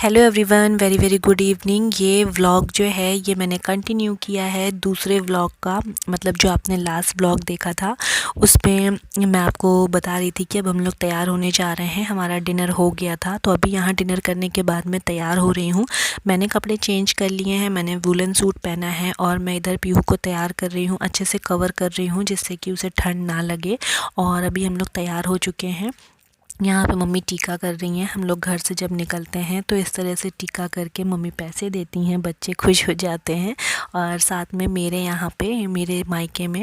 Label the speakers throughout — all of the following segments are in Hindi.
Speaker 1: Hello everyone, very very good evening. ये व्लॉग जो है ये मैंने कंटिन्यू किया है दूसरे व्लॉग का, मतलब जो आपने लास्ट व्लॉग देखा था उसमें मैं आपको बता रही थी कि अब हम लोग तैयार होने जा रहे हैं। हमारा डिनर हो गया था, तो अभी यहाँ डिनर करने के बाद मैं तैयार हो रही हूँ। मैंने कपड़े चेंज कर लिए हैं, मैंने वूलन सूट पहना है और मैं इधर पीहू को तैयार कर रही हूँ, अच्छे से कवर कर रही हूँ जिससे कि उसे ठंड ना लगे। और अभी हम लोग तैयार हो चुके हैं। यहाँ पे मम्मी टीका कर रही हैं। हम लोग घर से जब निकलते हैं तो इस तरह से टीका करके मम्मी पैसे देती हैं, बच्चे खुश हो जाते हैं। और साथ में मेरे यहाँ पे मेरे मायके में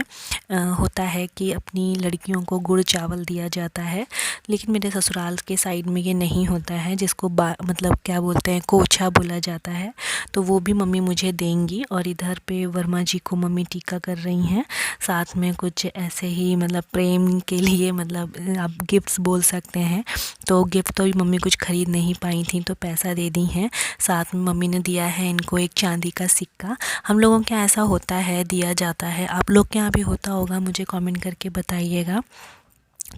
Speaker 1: होता है कि अपनी लड़कियों को गुड़ चावल दिया जाता है, लेकिन मेरे ससुराल के साइड में ये नहीं होता है, जिसको मतलब क्या बोलते हैं, कोछा बोला जाता है। तो वो भी मम्मी मुझे देंगी। और इधर पे वर्मा जी को मम्मी टीका कर रही हैं, साथ में कुछ ऐसे ही मतलब प्रेम के लिए, मतलब आप गिफ्ट्स बोल सकते हैं। तो गिफ्ट तो भी मम्मी कुछ ख़रीद नहीं पाई थी तो पैसा दे दी हैं। साथ में मम्मी ने दिया है इनको एक चांदी का सिक्का। हम लोगों के यहाँ ऐसा होता है, दिया जाता है। आप लोग के यहाँ भी होता होगा, मुझे कमेंट करके बताइएगा।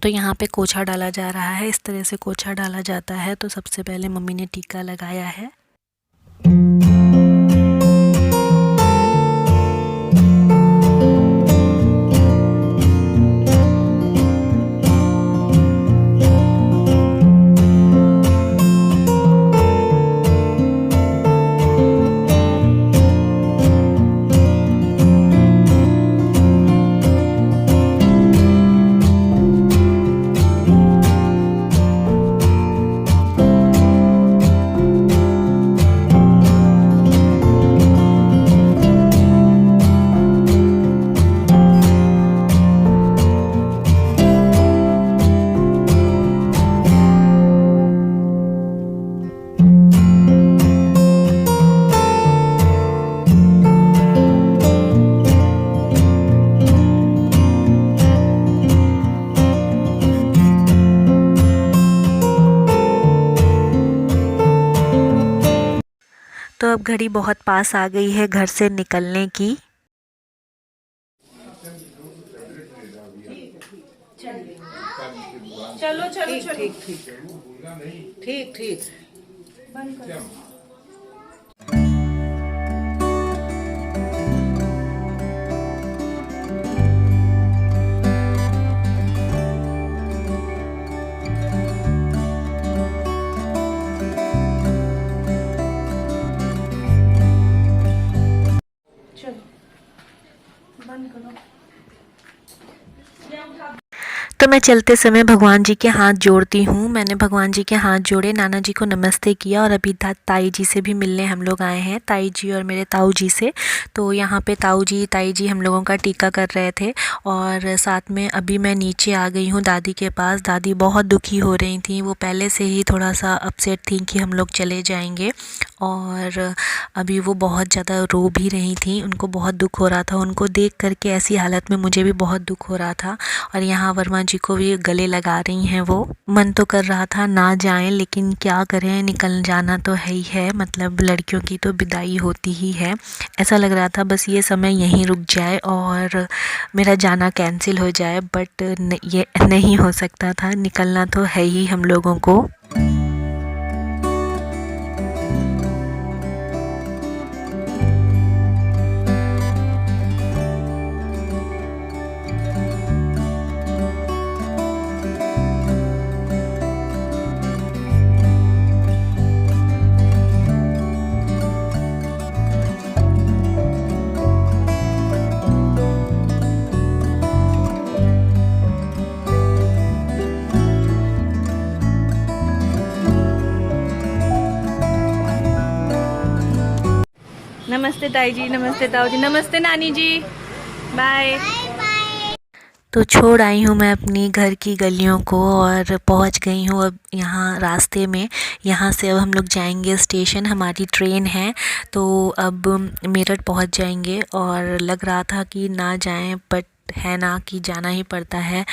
Speaker 1: तो यहाँ पे कोछा डाला जा रहा है, इस तरह से कोछा डाला जाता है। तो सबसे पहले मम्मी ने टीका लगाया है। तो अब घड़ी बहुत पास आ गई है घर से निकलने की।
Speaker 2: चलो चलो चलो, ठीक ठीक ठीक ठीक।
Speaker 1: तो मैं चलते समय भगवान जी के हाथ जोड़ती हूँ। मैंने भगवान जी के हाथ जोड़े, नाना जी को नमस्ते किया और अभी ताई जी से भी मिलने हम लोग आए हैं, ताई जी और मेरे ताऊ जी से। तो यहाँ पे ताऊ जी ताई जी हम लोगों का टीका कर रहे थे। और साथ में अभी मैं नीचे आ गई हूँ दादी के पास। दादी बहुत दुखी हो रही थी, वो पहले से ही थोड़ा सा अपसेट थी कि हम लोग चले जाएंगे। और अभी वो बहुत ज़्यादा रो भी रही थी, उनको बहुत दुख हो रहा था। उनको देख करके ऐसी हालत में मुझे भी बहुत दुख हो रहा था। और यहाँ वर्मा जी को भी गले लगा रही हैं। वो मन तो कर रहा था ना जाएं, लेकिन क्या करें, निकल जाना तो है ही है, मतलब लड़कियों की तो विदाई होती ही है। ऐसा लग रहा था बस ये समय यहीं रुक जाए और मेरा जाना कैंसिल हो जाए, बट ये नहीं हो सकता था, निकलना तो है ही हम लोगों को।
Speaker 2: नमस्ते ताई जी, नमस्ते ताऊ जी, नमस्ते नानी जी, बाय।
Speaker 1: तो छोड़ आई हूँ मैं अपनी घर की गलियों को और पहुँच गई हूँ अब यहाँ रास्ते में। यहाँ से अब हम लोग जाएंगे स्टेशन, हमारी ट्रेन है। तो अब मेरठ पहुँच जाएंगे और लग रहा था कि ना जाएं, बट है ना कि जाना ही पड़ता है।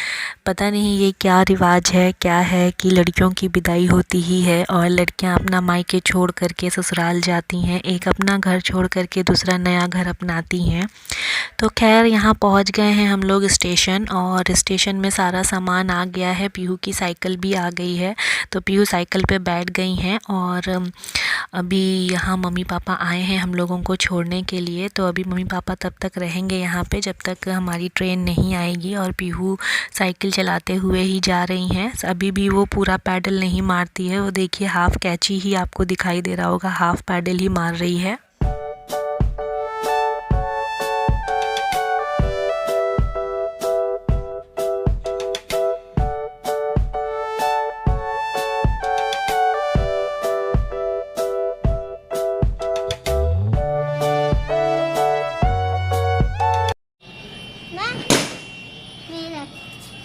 Speaker 1: पता नहीं ये क्या रिवाज है, क्या है कि लड़कियों की विदाई होती ही है और लड़कियां अपना मायके छोड़ करके ससुराल जाती हैं, एक अपना घर छोड़ करके दूसरा नया घर अपनाती हैं। तो खैर यहाँ पहुँच गए हैं हम लोग स्टेशन, और स्टेशन में सारा सामान आ गया है। पीहू की साइकिल भी आ गई है, तो पीहू साइकिल पे बैठ गई हैं और अभी यहाँ मम्मी पापा आए हैं हम लोगों को छोड़ने के लिए, तो अभी मम्मी पापा तब तक रहेंगे यहाँ पे जब तक हमारी ट्रेन नहीं आएगी। और पीहू साइकिल चलाते हुए ही जा रही हैं। अभी भी वो पूरा पैडल नहीं मारती है, वो देखिए हाफ़ कैची ही आपको दिखाई दे रहा होगा, हाफ़ पैडल ही मार रही है।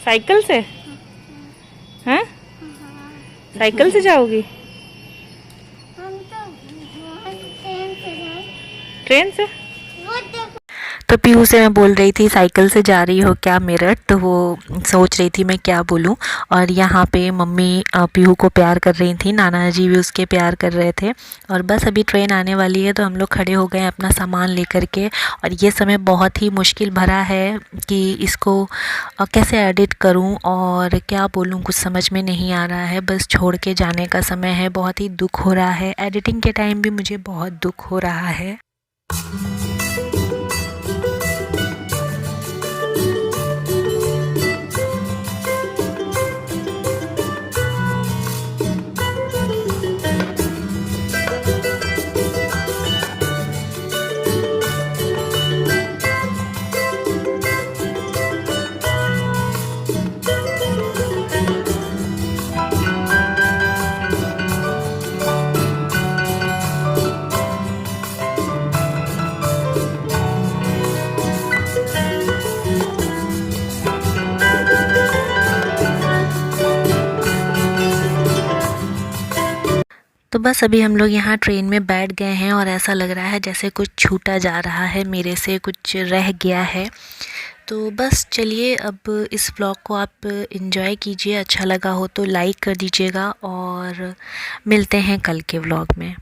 Speaker 2: साइकिल से? हैं? साइकिल से जाओगी? ट्रेन से?
Speaker 1: तो पीहू से मैं बोल रही थी साइकिल से जा रही हो क्या मेरठ, तो वो सोच रही थी मैं क्या बोलूं। और यहाँ पे मम्मी पीहू को प्यार कर रही थी, नाना जी भी उसके प्यार कर रहे थे। और बस अभी ट्रेन आने वाली है तो हम लोग खड़े हो गए अपना सामान लेकर के। और ये समय बहुत ही मुश्किल भरा है कि इसको कैसे एडिट करूं और क्या बोलूं, कुछ समझ में नहीं आ रहा है। बस छोड़ के जाने का समय है, बहुत ही दुख हो रहा है। एडिटिंग के टाइम भी मुझे बहुत दुख हो रहा है। तो बस अभी हम लोग यहाँ ट्रेन में बैठ गए हैं और ऐसा लग रहा है जैसे कुछ छूटा जा रहा है मेरे से, कुछ रह गया है। तो बस चलिए, अब इस व्लॉग को आप एंजॉय कीजिए, अच्छा लगा हो तो लाइक कर दीजिएगा और मिलते हैं कल के व्लॉग में।